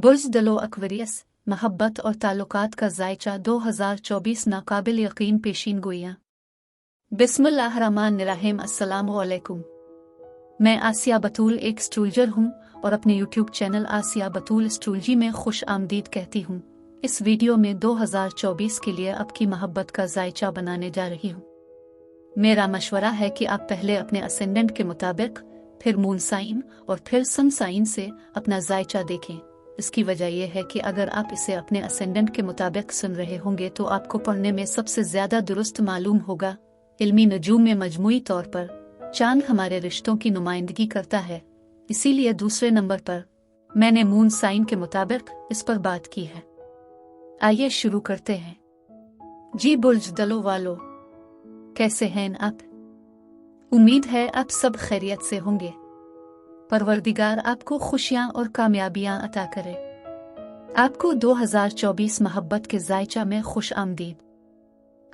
बुर्ज दलो एक्वेरियस, महब्बत और ताल्लुकात का जायचा 2024 नाकाबिल यकीन पेशीन गोइयाँ। बिस्मिल्लाहिर्रहमानिर्रहीम। अस्सलामु अलैकुम। मैं आसिया बतूल एक एस्ट्रोलॉजर हूँ और अपने यूट्यूब चैनल आसिया बतूल एस्ट्रोलॉजी में खुश आमदीद कहती हूँ। इस वीडियो में 2024 के लिए आपकी महब्बत का जायचा बनाने जा रही हूँ। मेरा मशवरा है कि आप पहले अपने असेंडेंट के मुताबिक, फिर मून साइन और फिर सन साइन से अपना जायचा देखें। इसकी वजह यह है कि अगर आप इसे अपने असेंडेंट के मुताबिक सुन रहे होंगे तो आपको पढ़ने में सबसे ज्यादा दुरुस्त मालूम होगा। इल्मी नजूम में मजमूई तौर पर चांद हमारे रिश्तों की नुमाइंदगी करता है, इसीलिए दूसरे नंबर पर मैंने मून साइन के मुताबिक इस पर बात की है। आइए शुरू करते हैं। जी बुर्ज दलो वालों, कैसे हैं आप? उम्मीद है आप सब खैरियत से होंगे। परवरदिगार आपको खुशियां और कामयाबियां अता करे। आपको 2024 मोहब्बत के जायचा में खुश आमदीद।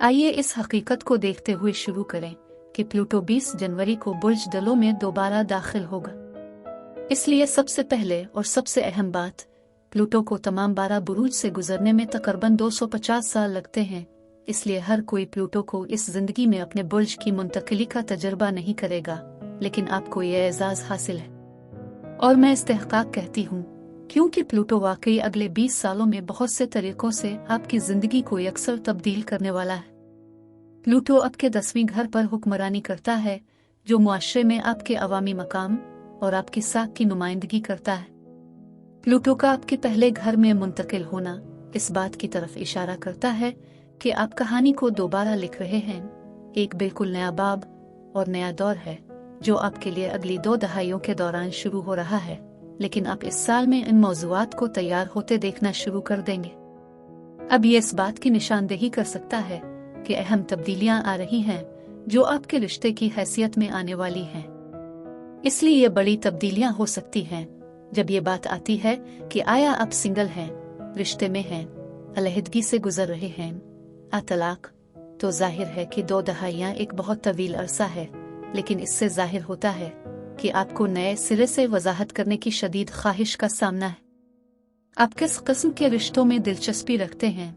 आइए इस हकीकत को देखते हुए शुरू करें कि प्लूटो 20 जनवरी को बुर्ज दलो में दोबारा दाखिल होगा। इसलिए सबसे पहले और सबसे अहम बात, प्लूटो को तमाम 12 बुरूज से गुजरने में तकरीबन 250 साल लगते हैं। इसलिए हर कोई प्लूटो को इस जिंदगी में अपने बुर्ज की मुंतकिली का तजर्बा नहीं करेगा, लेकिन आपको यह एजाज हासिल है। और मैं इस्तेहकाक कहती हूँ क्योंकि प्लूटो वाकई अगले 20 सालों में बहुत से तरीकों से आपकी जिंदगी को यकसर तब्दील करने वाला है। प्लूटो आपके 10वें घर पर हुक्मरानी करता है, जो मुआशरे में आपके अवामी मकाम और आपकी साख की नुमाइंदगी करता है। प्लूटो का आपके पहले घर में मुंतकिल होना इस बात की तरफ इशारा करता है कि आप कहानी को दोबारा लिख रहे हैं। एक बिल्कुल नया बाब और नया दौर है जो आपके लिए अगली 2 दहाइयों के दौरान शुरू हो रहा है, लेकिन आप इस साल में इन मौज़ूआत को तैयार होते देखना शुरू कर देंगे। अब ये इस बात की निशानदेही कर सकता है कि अहम तब्दीलियां आ रही हैं जो आपके रिश्ते की हैसियत में आने वाली हैं। इसलिए ये बड़ी तब्दीलियां हो सकती हैं जब ये बात आती है कि आया आप सिंगल हैं, रिश्ते में हैं, अलहदगी से गुजर रहे हैं, तलाक। तो जाहिर है कि 2 दहाइयां एक बहुत तवील अरसा है, लेकिन इससे जाहिर होता है कि आपको नए सिरे से वजाहत करने की शदीद ख्वाहिश का सामना है। आप किस किस्म के रिश्तों में दिलचस्पी रखते हैं?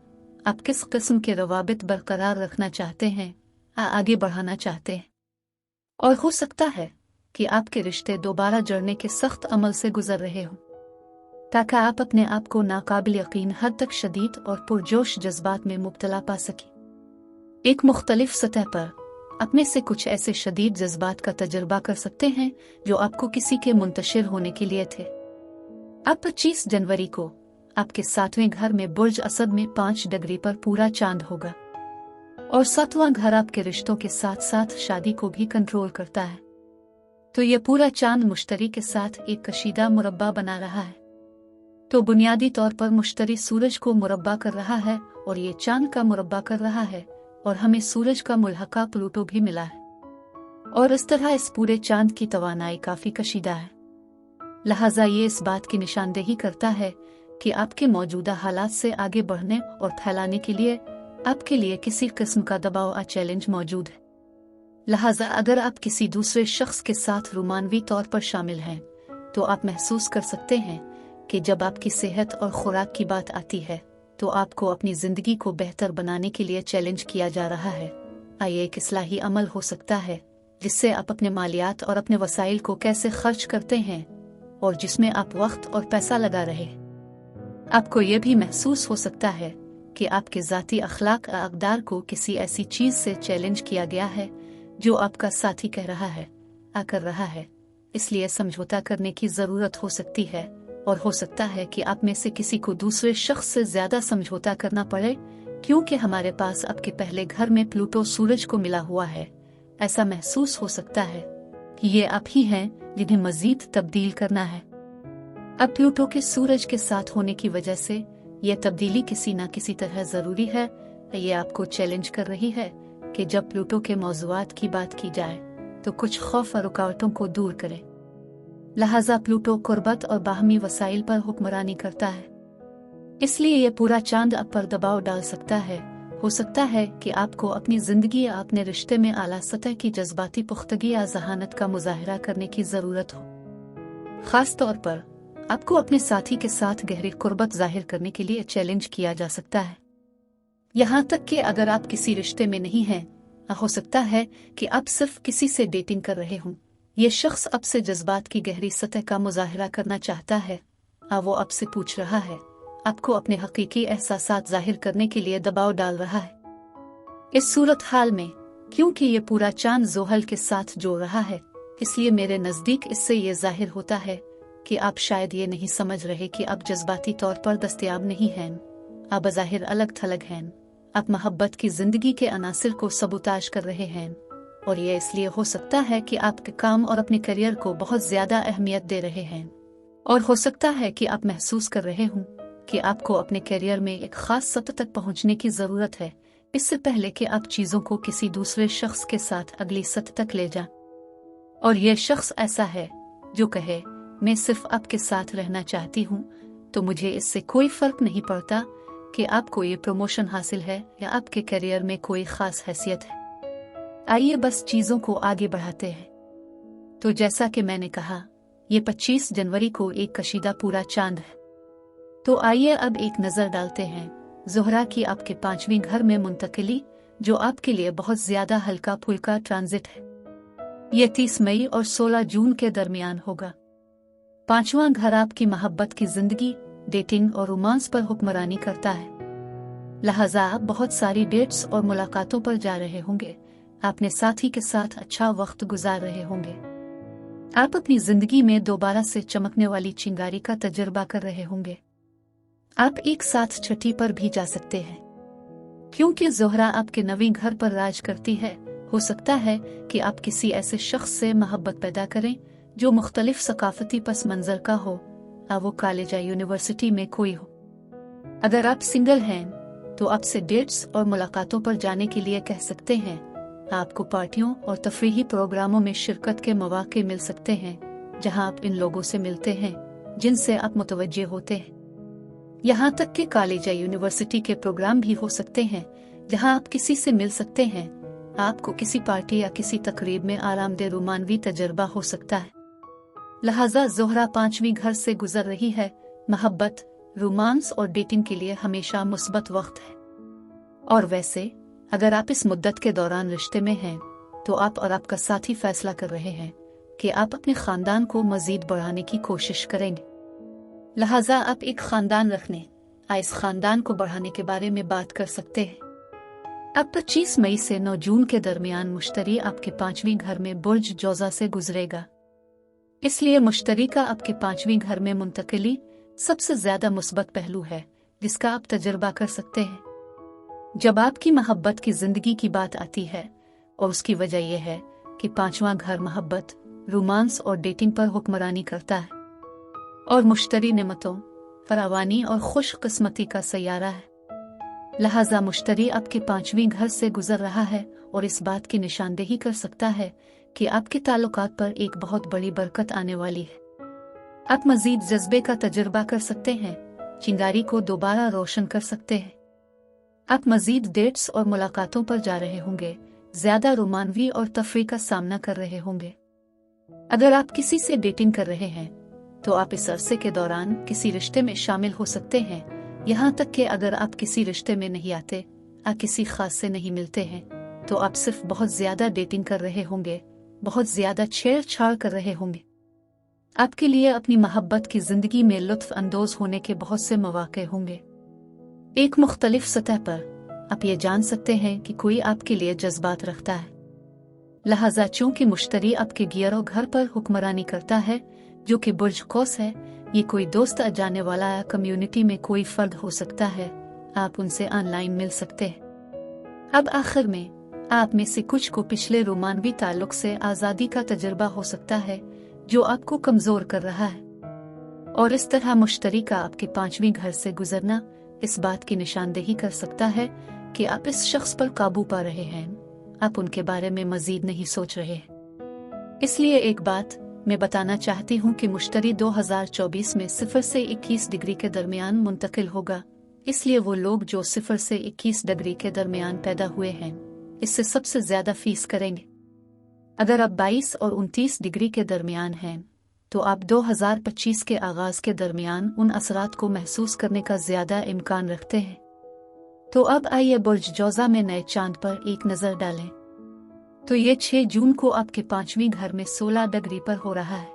आप किस किस्म के रवाबित बरकरार रखना चाहते हैं, आगे बढ़ाना चाहते हैं? और हो सकता है कि आपके रिश्ते दोबारा जुड़ने के सख्त अमल से गुजर रहे हों, ताकि आप अपने आप को नाकाबिल यकीन हद तक शदीद और पुरजोश जज्बात में मुब्तला पा सकें। एक मुख्तलिफ सतह पर अपने से कुछ ऐसे शदीद जज्बात का तजुर्बा कर सकते हैं जो आपको किसी के मुंतशिर होने के लिए थे। अब 25 जनवरी को आपके 7वें घर में बुर्ज असद में 5 डिग्री पर पूरा चांद होगा, और 7वां घर आपके रिश्तों के साथ साथ शादी को भी कंट्रोल करता है। तो ये पूरा चांद मुश्तरी के साथ एक कशीदा मुरब्बा बना रहा है। तो बुनियादी तौर पर मुश्तरी सूरज को मुरब्बा कर रहा है और ये चांद का मुरब्बा कर रहा है, और हमें सूरज का मुल्हका प्लूटो भी मिला है। और इस तरह इस पूरे चांद की तवानाई काफी कशीदा है। लिहाजा ये इस बात की निशानदेही करता है कि आपके मौजूदा हालात से आगे बढ़ने और फैलाने के लिए आपके लिए किसी किस्म का दबाव या चैलेंज मौजूद है। लिहाजा अगर आप किसी दूसरे शख्स के साथ रोमानवी तौर पर शामिल हैं तो आप महसूस कर सकते हैं कि जब आपकी सेहत और खुराक की बात आती है तो आपको अपनी जिंदगी को बेहतर बनाने के लिए चैलेंज किया जा रहा है। ये एक इस्लाही अमल हो सकता है जिससे आप अपने मालियात और अपने वसाइल को कैसे खर्च करते हैं और जिसमें आप वक्त और पैसा लगा रहे। आपको यह भी महसूस हो सकता है कि आपके ज़ाती अखलाक और अक़दार को किसी ऐसी चीज़ से चैलेंज किया गया है जो आपका साथी कह रहा है, कर रहा है। इसलिए समझौता करने की ज़रूरत हो सकती है, और हो सकता है कि आप में से किसी को दूसरे शख्स से ज्यादा समझौता करना पड़े, क्योंकि हमारे पास आपके पहले घर में प्लूटो सूरज को मिला हुआ है। ऐसा महसूस हो सकता है कि ये आप ही हैं जिन्हें मजीद तब्दील करना है। अब प्लूटो के सूरज के साथ होने की वजह से यह तब्दीली किसी न किसी तरह जरूरी है। ये आपको चैलेंज कर रही है कि जब प्लूटो के मौज़ूआत की बात की जाए तो कुछ खौफ और रुकावटों को दूर करे। लिहाजा प्लूटो कुर्बत और बाहमी वसाइल पर हुक्मरानी करता है, इसलिए यह पूरा चांद आप पर दबाव डाल सकता है। हो सकता है कि आपको अपनी जिंदगी या अपने रिश्ते में आला सतह की जज्बाती पुख्तगी या जहानत का मुजाहरा करने की जरूरत हो। खास तौर पर आपको अपने साथी के साथ गहरी कुर्बत जाहिर करने के लिए चैलेंज किया जा सकता है। यहाँ तक कि अगर आप किसी रिश्ते में नहीं हैं, हो सकता है कि आप सिर्फ किसी से डेटिंग कर रहे हों। ये शख्स आपसे जज्बात की गहरी सतह का मुजाहरा करना चाहता है। वो आपसे पूछ रहा है, आपको अपने हकीकी एहसासात जाहिर करने के लिए दबाव डाल रहा है। इस सूरत हाल में, क्योंकि ये पूरा चांद जोहल के साथ जोड़ रहा है, इसलिए मेरे नज़दीक इससे ये जाहिर होता है कि आप शायद ये नहीं समझ रहे कि आप जज्बाती तौर पर दस्तयाब नहीं हैं। आप बज़ाहिर अलग थलग हैं। आप मोहब्बत की जिंदगी के अनासिर को सबूताज कर रहे हैं, और ये इसलिए हो सकता है कि आपके काम और अपने करियर को बहुत ज्यादा अहमियत दे रहे हैं। और हो सकता है कि आप महसूस कर रहे हों कि आपको अपने करियर में एक खास सतह तक पहुंचने की जरूरत है, इससे पहले कि आप चीजों को किसी दूसरे शख्स के साथ अगली सतह तक ले जाएं। और यह शख्स ऐसा है जो कहे, मैं सिर्फ आपके साथ रहना चाहती हूँ, तो मुझे इससे कोई फर्क नहीं पड़ता कि आपको ये प्रमोशन हासिल है या आपके करियर में कोई खास हैसियत है। आइए बस चीजों को आगे बढ़ाते हैं। तो जैसा कि मैंने कहा, ये 25 जनवरी को एक कशीदा पूरा चांद है। तो आइए अब एक नजर डालते हैं ज़ोहरा की आपके 5वें घर में मुंतकिली, जो आपके लिए बहुत ज्यादा हल्का फुल्का ट्रांजिट है। ये 30 मई और 16 जून के दरमियान होगा। 5वां घर आपकी मोहब्बत की जिंदगी, डेटिंग और रोमांस पर हुक्मरानी करता है। लिहाजा आप बहुत सारी डेट्स और मुलाकातों पर जा रहे होंगे। अपने साथी के साथ अच्छा वक्त गुजार रहे होंगे। आप अपनी जिंदगी में दोबारा से चमकने वाली चिंगारी का तजुर्बा कर रहे होंगे। आप एक साथ छठी पर भी जा सकते हैं, क्योंकि ज़ोहरा आपके 9वें घर पर राज करती है। हो सकता है कि आप किसी ऐसे शख्स से मोहब्बत पैदा करें जो मुख्तलिफ सकाफती पस मंजर का हो, वो कॉलेज या यूनिवर्सिटी में कोई हो। अगर आप सिंगल हैं तो आपसे डेट्स और मुलाकातों पर जाने के लिए कह सकते हैं। आपको पार्टियों और तफरीही प्रोग्रामों में शिरकत के मौके मिल सकते हैं, जहां आप इन लोगों से मिलते हैं जिनसे आप मुतवज्जे होते हैं। यहाँ तक कि कॉलेज या यूनिवर्सिटी के प्रोग्राम भी हो सकते हैं जहां आप किसी से मिल सकते हैं। आपको किसी पार्टी या किसी तकरीब में आरामदेह रोमानवी तजर्बा हो सकता है। लिहाजा ज़ोहरा 5वीं घर से गुजर रही है। मोहब्बत, रोमांस और डेटिंग के लिए हमेशा मुस्बत वक्त है। और वैसे अगर आप इस मुद्दत के दौरान रिश्ते में हैं, तो आप और आपका साथी फैसला कर रहे हैं कि आप अपने खानदान को मजीद बढ़ाने की कोशिश करेंगे। लिहाजा आप एक खानदान रखने या इस खानदान को बढ़ाने के बारे में बात कर सकते हैं। अब 25 मई से 9 जून के दरमियान मुश्तरी आपके 5वीं घर में बुर्ज जोजा से गुजरेगा। इसलिए मुश्तरी का आपके 5वीं घर में मुंतकिली सबसे ज्यादा मुस्बत पहलू है जिसका आप तजुर्बा कर सकते हैं जब आपकी मोहब्बत की जिंदगी की बात आती है। और उसकी वजह यह है कि 5वां घर मोहब्बत, रोमांस और डेटिंग पर हुक्मरानी करता है, और मुश्तरी नेमतों, फरावानी और खुशकिस्मती का सैयारा है। लिहाजा मुश्तरी आपके 5वीं घर से गुजर रहा है और इस बात की निशानदेही कर सकता है कि आपके ताल्लुकात पर एक बहुत बड़ी बरकत आने वाली है। आप मजीद जज्बे का तजुर्बा कर सकते हैं, चिंगारी को दोबारा रोशन कर सकते हैं। आप मजीद डेट्स और मुलाकातों पर जा रहे होंगे, ज्यादा रोमानवी और तफरीह का सामना कर रहे होंगे। अगर आप किसी से डेटिंग कर रहे हैं तो आप इस अरसे के दौरान किसी रिश्ते में शामिल हो सकते हैं। यहाँ तक कि अगर आप किसी रिश्ते में नहीं आते या किसी खास से नहीं मिलते हैं, तो आप सिर्फ बहुत ज्यादा डेटिंग कर रहे होंगे, बहुत ज्यादा छेड़छाड़ कर रहे होंगे। आपके लिए अपनी मोहब्बत की जिंदगी में लुत्फ अंदोज होने के बहुत से मौके होंगे। एक मुख्तलिफ सतह पर आप ये जान सकते हैं कि कोई आपके लिए जज्बात रखता है। लिहाजा चूंकि मुश्तरी आपके गियरो घर पर हुक्मरानी करता है, जो कि बुर्ज कौस है, ये कोई दोस्त जाने वाला या कम्युनिटी में कोई फर्द हो सकता है। आप उनसे ऑनलाइन मिल सकते हैं। अब आखिर में आप में से कुछ को पिछले रोमानवी ताल्लुक से आज़ादी का तजुर्बा हो सकता है जो आपको कमजोर कर रहा है। और इस तरह मुश्तरी का आपके 5वीं घर से गुजरना इस बात की निशानदेही कर सकता है कि आप इस शख्स पर काबू पा रहे हैं, आप उनके बारे में मजीद नहीं सोच रहे। इसलिए एक बात मैं बताना चाहती हूँ कि मुश्तरी 2024 में 0 से 21 डिग्री के दरमियान मुंतकिल होगा। इसलिए वो लोग जो 0 से 21 डिग्री के दरमियान पैदा हुए हैं, इससे सबसे ज्यादा फीस करेंगे। अगर आप 22 और 29 डिग्री के दरमियान हैं तो आप 2025 के आगाज के दरमियान उन असरात को महसूस करने का ज्यादा इम्कान रखते हैं। तो अब आइए बुर्ज जौज़ा में नए चांद पर एक नजर डालें। तो ये 6 जून को आपके 5वीं घर में 16 डिग्री पर हो रहा है।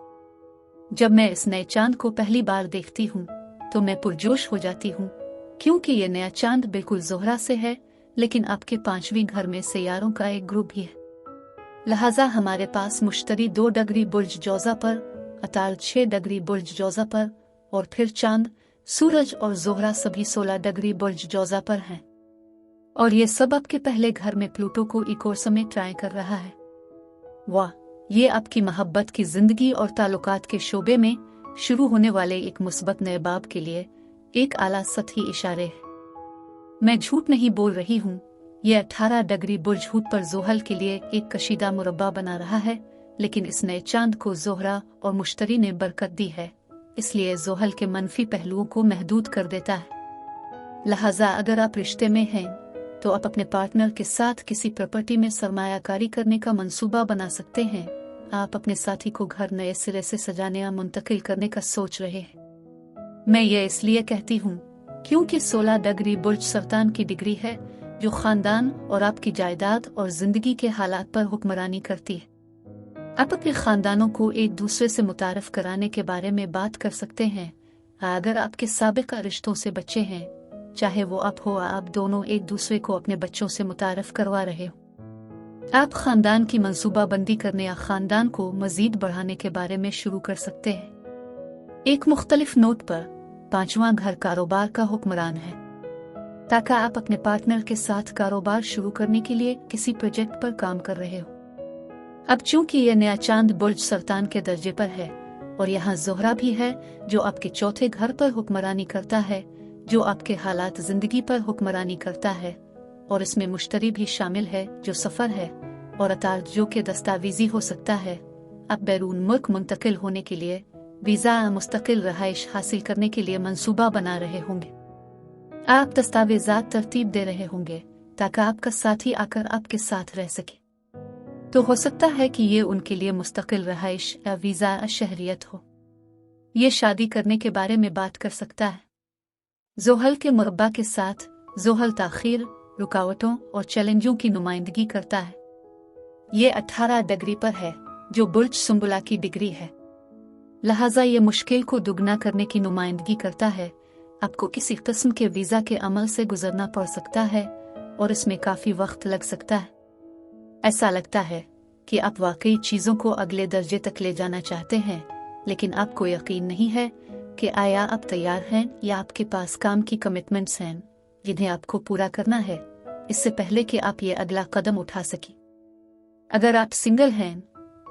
जब मैं इस नए चांद को पहली बार देखती हूँ तो मैं पुरजोश हो जाती हूँ, क्योंकि ये नया चांद बिल्कुल ज़ोहरा से है, लेकिन आपके 5वीं घर में सियारों का एक ग्रुप भी है। लिहाजा हमारे पास मुश्तरी 2 डिग्री बुर्ज जौज़ा पर, अताल 6 डिग्री बुर्ज जौज़ा पर, और फिर चांद, सूरज और ज़ोहरा सभी 16 डिग्री बुर्ज जौज़ा पर हैं। और ये सब आपके पहले घर में प्लूटो को इकोर समय ट्राई कर रहा है। वाह, ये आपकी मोहब्बत की जिंदगी और ताल्लुकात के शोबे में शुरू होने वाले एक मुस्बत नए बाब के लिए एक आला सतही इशारे है। मैं झूठ नहीं बोल रही हूँ, ये 18 डिग्री बुर्ज हूत पर ज़ोहल के लिए एक कशीदा मुरब्बा बना रहा है, लेकिन इस नए चांद को ज़ोहरा और मुश्तरी ने बरकत दी है, इसलिए ज़ोहल के मनफी पहलुओं को महदूद कर देता है। लिहाजा अगर आप रिश्ते में हैं तो आप अपने पार्टनर के साथ किसी प्रॉपर्टी में सरमायाकारी करने का मंसूबा बना सकते हैं। आप अपने साथी को घर नए सिरे से सजाने या मुंतकिल करने का सोच रहे हैं। मैं ये इसलिए कहती हूँ क्योंकि 16 डिग्री बुर्ज सरतान की डिग्री है, जो खानदान और आपकी जायदाद और जिंदगी के हालात पर हुक्मरानी करती है। आप अपने खानदानों को एक दूसरे से मुतारफ कराने के बारे में बात कर सकते हैं। अगर आपके साबिका रिश्तों से बच्चे हैं, चाहे वो आप हो, आप दोनों एक दूसरे को अपने बच्चों से मुतारफ करवा रहे हो। आप खानदान की मंसूबाबंदी करने या खानदान को मजीद बढ़ाने के बारे में शुरू कर सकते हैं। एक मुख्तलिफ नोट पर 5वां घर कारोबार का हुक्मरान है, ताकि आप अपने पार्टनर के साथ कारोबार शुरू करने के लिए किसी प्रोजेक्ट पर काम कर रहे हो। अब चूंकि यह नया चांद बुर्ज सरतान के दर्जे पर है और यहाँ ज़ोहरा भी है जो आपके 4थे घर पर हुक्मरानी करता है, जो आपके हालात जिंदगी पर हुक्मरानी करता है, और इसमें मुश्तरी भी शामिल है जो सफर है, और अतार जो के दस्तावेजी हो सकता है। आप बैरून मुल्क मुंतकिल होने के लिए वीज़ा मुस्तकिल रहाइश हासिल करने के लिए मंसूबा बना रहे होंगे। आप दस्तावेजात तरतीब दे रहे होंगे ताकि आपका साथी आकर आपके साथ रह सके। तो हो सकता है कि ये उनके लिए मुस्तकिल रहाइश या वीज़ा शहरियत हो। ये शादी करने के बारे में बात कर सकता है। ज़ोहल के मुरब्बा के साथ ज़ोहल ताख़ीर, रुकावटों और चैलेंजों की नुमाइंदगी करता है। ये 18 डिग्री पर है, जो बुर्ज सुंबुला की डिग्री है। लिहाजा ये मुश्किल को दुगना करने की नुमाइंदगी करता है। आपको किसी किस्म के वीज़ा के अमल से गुजरना पड़ सकता है और इसमें काफ़ी वक्त लग सकता है। ऐसा लगता है कि आप वाकई चीज़ों को अगले दर्जे तक ले जाना चाहते हैं, लेकिन आपको यकीन नहीं है कि आया आप तैयार हैं या आपके पास काम की कमिटमेंट्स हैं जिन्हें आपको पूरा करना है इससे पहले कि आप ये अगला कदम उठा सकें। अगर आप सिंगल हैं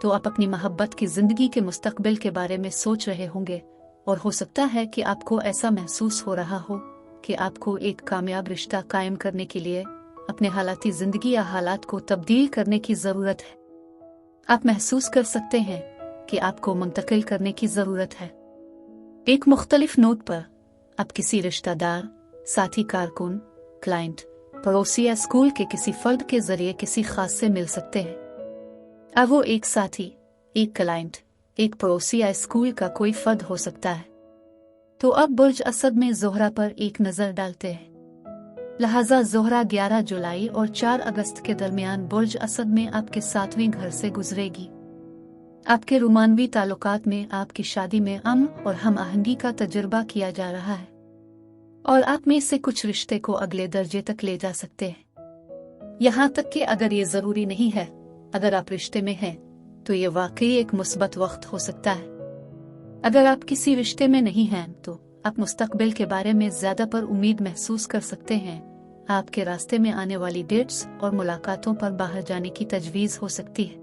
तो आप अपनी मोहब्बत की जिंदगी के मुस्तकबिल के बारे में सोच रहे होंगे, और हो सकता है कि आपको ऐसा महसूस हो रहा हो कि आपको एक कामयाब रिश्ता कायम करने के लिए अपने हालाती जिंदगी या हालात को तब्दील करने की ज़रूरत है। आप महसूस कर सकते हैं कि आपको मुंतकिल करने की ज़रूरत है। एक मुख्तलिफ नोट पर आप किसी रिश्तेदार, साथी, कारकुन, क्लाइंट, पड़ोसी या स्कूल के किसी फर्द के जरिए किसी खास से मिल सकते हैं। अब वो एक साथी, एक क्लाइंट, एक पड़ोसी या स्कूल का कोई फर्द हो सकता है। तो अब बुर्ज असद में ज़ोहरा पर एक नज़र डालते हैं। लिहाजा ज़ोहरा 11 जुलाई और 4 अगस्त के दरमियान बुर्ज असद में आपके 7वें घर से गुजरेगी। आपके रुमानवी ताल्लुकात में आपकी शादी में अमन और हम आहंगी का तजुर्बा किया जा रहा है, और आप में से कुछ रिश्ते को अगले दर्जे तक ले जा सकते हैं। यहाँ तक कि अगर ये ज़रूरी नहीं है, अगर आप रिश्ते में हैं तो ये वाकई एक मुस्बत वक्त हो सकता है। अगर आप किसी रिश्ते में नहीं हैं तो आप मुस्तकबिल के बारे में ज़्यादा पर उम्मीद महसूस कर सकते हैं। आपके रास्ते में आने वाली डेट्स और मुलाकातों पर बाहर जाने की तजवीज़ हो सकती है।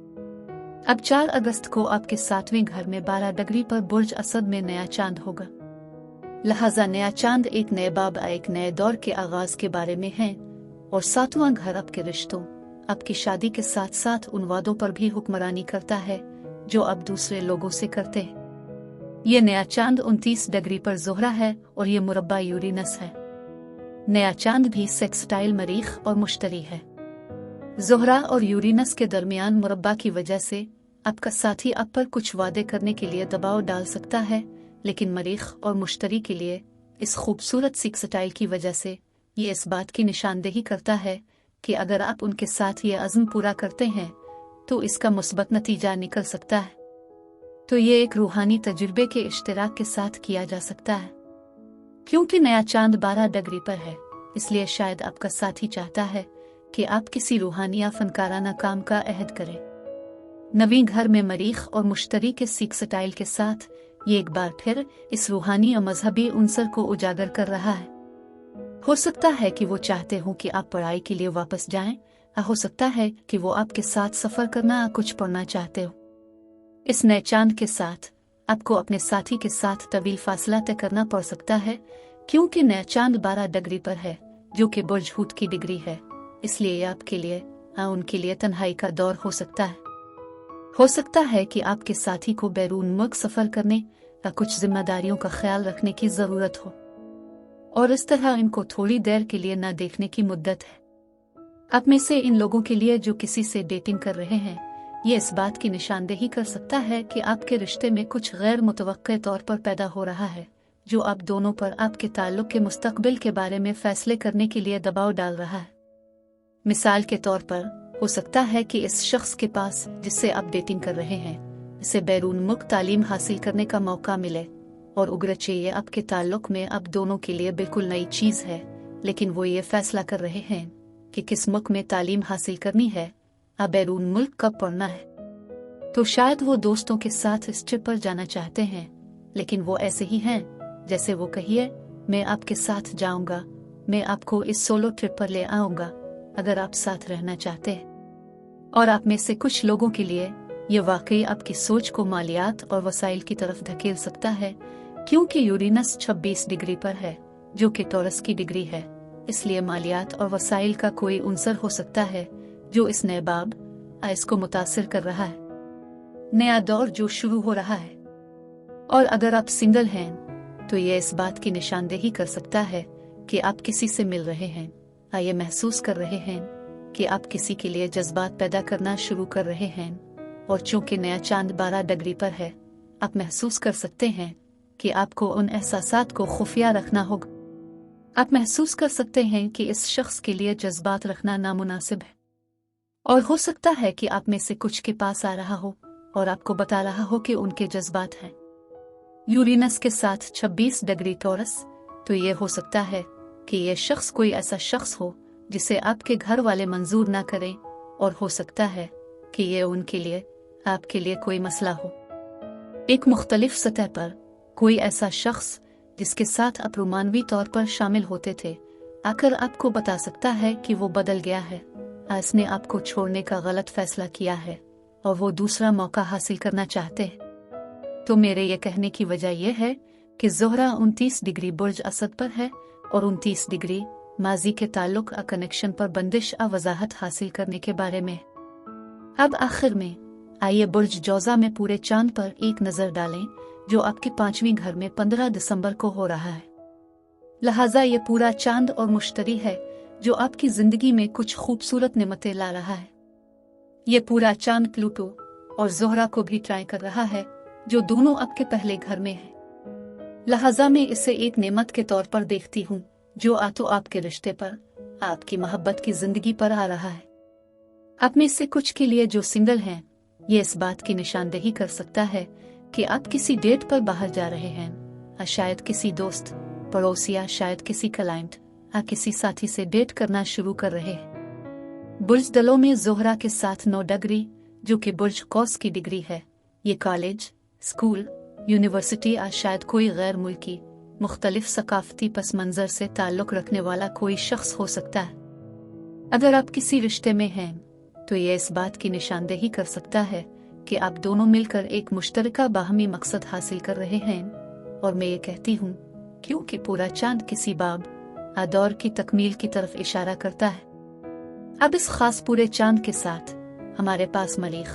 अब 4 अगस्त को आपके 7वें घर में 12 डिग्री पर बुर्ज असद में नया चांद होगा। लिहाजा नया चांद एक नए बाब, एक नए दौर के आगाज के बारे में है, और 7वां घर आपके रिश्तों, आपकी शादी के साथ साथ उन वादों पर भी हुक्मरानी करता है जो आप दूसरे लोगों से करते हैं। ये नया चांद 29 डिग्री पर ज़ोहरा है और ये मुरब्बा यूरेनस है। नया चांद भी सेक्सटाइल, मरीख और मुश्तरी है। ज़ोहरा और यूरेनस के दरमियान मुरब्बा की वजह से आपका साथी आप पर कुछ वादे करने के लिए दबाव डाल सकता है, लेकिन मरीख और मुश्तरी के लिए इस खूबसूरत सीख स्टाइल की वजह से ये इस बात की निशानदेही करता है कि अगर आप उनके साथ ये अज़्म पूरा करते हैं तो इसका मुस्बत नतीजा निकल सकता है। तो ये एक रूहानी तजुर्बे के इश्तिराक के साथ किया जा सकता है। क्योंकि नया चांद 12 डिग्री पर है, इसलिए शायद आपका साथी चाहता है कि आप किसी रूहानी या फनकाराना काम का अहद करें। नवीं घर में मरीख और मुश्तरी के सीख स्टाइल के साथ ये एक बार फिर इस रूहानी और मजहबी उनसर को उजागर कर रहा है। हो सकता है कि वो चाहते हो कि आप पढ़ाई के लिए वापस जाएं, या हो सकता है कि वो आपके साथ सफर करना या कुछ पढ़ना चाहते हो। इस नए चांद के साथ आपको अपने साथी के साथ तवील फासला तय करना पड़ सकता है, क्योंकि नया चांद 12 डिग्री पर है, जो कि बुर्ज हूत की डिग्री है। इसलिए ये आपके लिए या उनके लिए तन्हाई का दौर हो सकता है। हो सकता है कि आपके साथी को बैरून मुल्क सफर करने या कुछ जिम्मेदारियों का ख्याल रखने की जरूरत हो, और इस तरह इनको थोड़ी देर के लिए न देखने की मुद्दत है। आप में से इन लोगों के लिए जो किसी से डेटिंग कर रहे हैं, ये इस बात की निशानदेही कर सकता है कि आपके रिश्ते में कुछ गैर मुतवक्के तौर पर पैदा हो रहा है, जो आप दोनों पर आपके ताल्लुक के मुस्तकबिल के बारे में फैसले करने के लिए दबाव डाल रहा है। मिसाल के तौर पर हो सकता है कि इस शख्स के पास जिससे आप डेटिंग कर रहे हैं इसे बैरून मुल्क तालीम हासिल करने का मौका मिले, और उगरचे ये आपके ताल्लुक में आप दोनों के लिए बिल्कुल नई चीज है, लेकिन वो ये फैसला कर रहे हैं कि किस मुल्क में तालीम हासिल करनी है या बैरून मुल्क कब पढ़ना है। तो शायद वो दोस्तों के साथ इस ट्रिप पर जाना चाहते हैं, लेकिन वो ऐसे ही हैं जैसे वो कहिए मैं आपके साथ जाऊंगा, मैं आपको इस सोलो ट्रिप पर ले आऊंगा अगर आप साथ रहना चाहते हैं। और आप में से कुछ लोगों के लिए ये वाकई आपकी सोच को मालियात और वसाइल की तरफ धकेल सकता है, क्योंकि यूरेनस 26 डिग्री पर है, जो कि टॉरस की डिग्री है। इसलिए मालियात और वसाइल का कोई उनसर हो सकता है जो इस नए बाब इसको मुतासिर कर रहा है, नया दौर जो शुरू हो रहा है। और अगर आप सिंगल हैं तो ये इस बात की निशानदेही कर सकता है कि आप किसी से मिल रहे हैं, ये महसूस कर रहे हैं कि आप किसी के लिए जज्बात पैदा करना शुरू कर रहे हैं। और चूंकि नया चांद 12 डिग्री पर है, आप महसूस कर सकते हैं कि आपको उन एहसासात को खुफिया रखना होगा। आप महसूस कर सकते हैं कि इस शख्स के लिए जज्बात रखना नामुनासिब है, और हो सकता है कि आप में से कुछ के पास आ रहा हो और आपको बता रहा हो कि उनके जज्बात हैं। यूरेनस के साथ 26 डिग्री टॉरस, तो ये हो सकता है कि यह शख्स कोई ऐसा शख्स हो जिसे आपके घर वाले मंजूर ना करें, और हो सकता है कि ये उनके लिए आपके लिए कोई मसला हो। एक मुख्तलिफ सतह पर कोई ऐसा शख्स जिसके साथ आप रोमानवी तौर पर शामिल होते थे आकर आपको बता सकता है कि वो बदल गया है, इसने आपको छोड़ने का गलत फैसला किया है और वो दूसरा मौका हासिल करना चाहते हैं। तो मेरे ये कहने की वजह यह है कि ज़ोहरा 29 डिग्री बुर्ज असद पर है और 29 डिग्री माजी के ताल्लुक कनेक्शन पर बंदिश वजाहत हासिल करने के बारे में। अब आखिर में आइए बुर्ज जौजा में पूरे चांद पर एक नजर डालें, जो आपके 5वीं घर में 15 दिसंबर को हो रहा है। लिहाजा ये पूरा चांद और मुश्तरी है जो आपकी जिंदगी में कुछ खूबसूरत नेमतें ला रहा है। ये पूरा चांद प्लूटो और ज़ोहरा को भी ट्राई कर रहा है, जो दोनों आपके पहले घर में है। लिहाजा मैं इसे एक नेमत के तौर पर देखती हूँ जो आपके रिश्ते पर, आपकी मोहब्बत की जिंदगी पर आ रहा है। आप में से कुछ के लिए जो सिंगल हैं, ये इस बात की निशानदेही कर सकता है कि आप किसी डेट पर बाहर जा रहे हैं, शायद किसी दोस्त, पड़ोसी या शायद किसी क्लाइंट या किसी साथी से डेट करना शुरू कर रहे हैं। बुर्ज दलों में ज़ोहरा के साथ 9 डिग्री, जो कि बुर्ज कौस की डिग्री है। ये कॉलेज, स्कूल, यूनिवर्सिटी या शायद कोई गैर मुल्की मुख्तलिफ सकाफती पस मंजर से ताल्लुक रखने वाला कोई शख्स हो सकता है। अगर आप किसी रिश्ते में हैं तो ये इस बात की निशानदेही कर सकता है कि आप दोनों मिलकर एक मुश्तरका बाहमी मकसद हासिल कर रहे हैं। और मैं ये कहती हूँ क्योंकि पूरा चांद किसी बाब दौर की तकमील की तरफ इशारा करता है। अब इस खास पूरे चांद के साथ हमारे पास मरीख,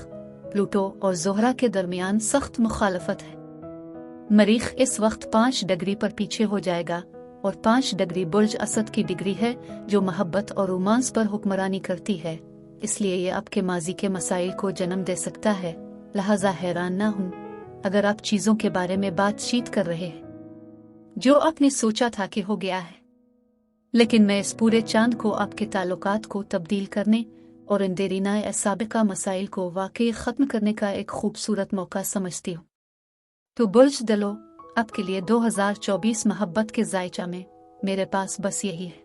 प्लूटो और ज़ोहरा के दरमियान सख्त मुखालफत है। मरीख इस वक्त 5 डिग्री पर पीछे हो जाएगा और 5 डिग्री बुर्ज असद की डिग्री है, जो मोहब्बत और रोमांस पर हुक्मरानी करती है। इसलिए ये आपके माजी के मसाइल को जन्म दे सकता है लिहाजा हैरान ना हूँ अगर आप चीज़ों के बारे में बातचीत कर रहे हैं जो आपने सोचा था कि हो गया है, लेकिन मैं इस पूरे चांद को आपके ताल्लुकात को तब्दील करने और इन देरीना साबिका मसाइल को वाकई ख़त्म करने का एक खूबसूरत मौका समझती हूँ। तो बुर्ज दलो, आपके लिए 2024 मोहब्बत के जायचा में मेरे पास बस यही है।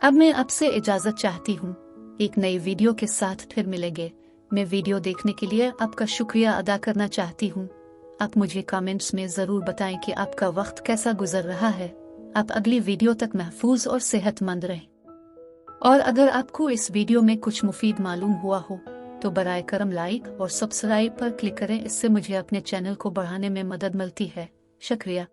अब मैं आपसे इजाज़त चाहती हूँ, एक नई वीडियो के साथ फिर मिलेंगे। मैं वीडियो देखने के लिए आपका शुक्रिया अदा करना चाहती हूँ। आप मुझे कमेंट्स में ज़रूर बताएं कि आपका वक्त कैसा गुजर रहा है। आप अगली वीडियो तक महफूज और सेहतमंद रहें। और अगर आपको इस वीडियो में कुछ मुफीद मालूम हुआ हो तो बराए करम लाइक और सब्सक्राइब पर क्लिक करें, इससे मुझे अपने चैनल को बढ़ाने में मदद मिलती है। शुक्रिया।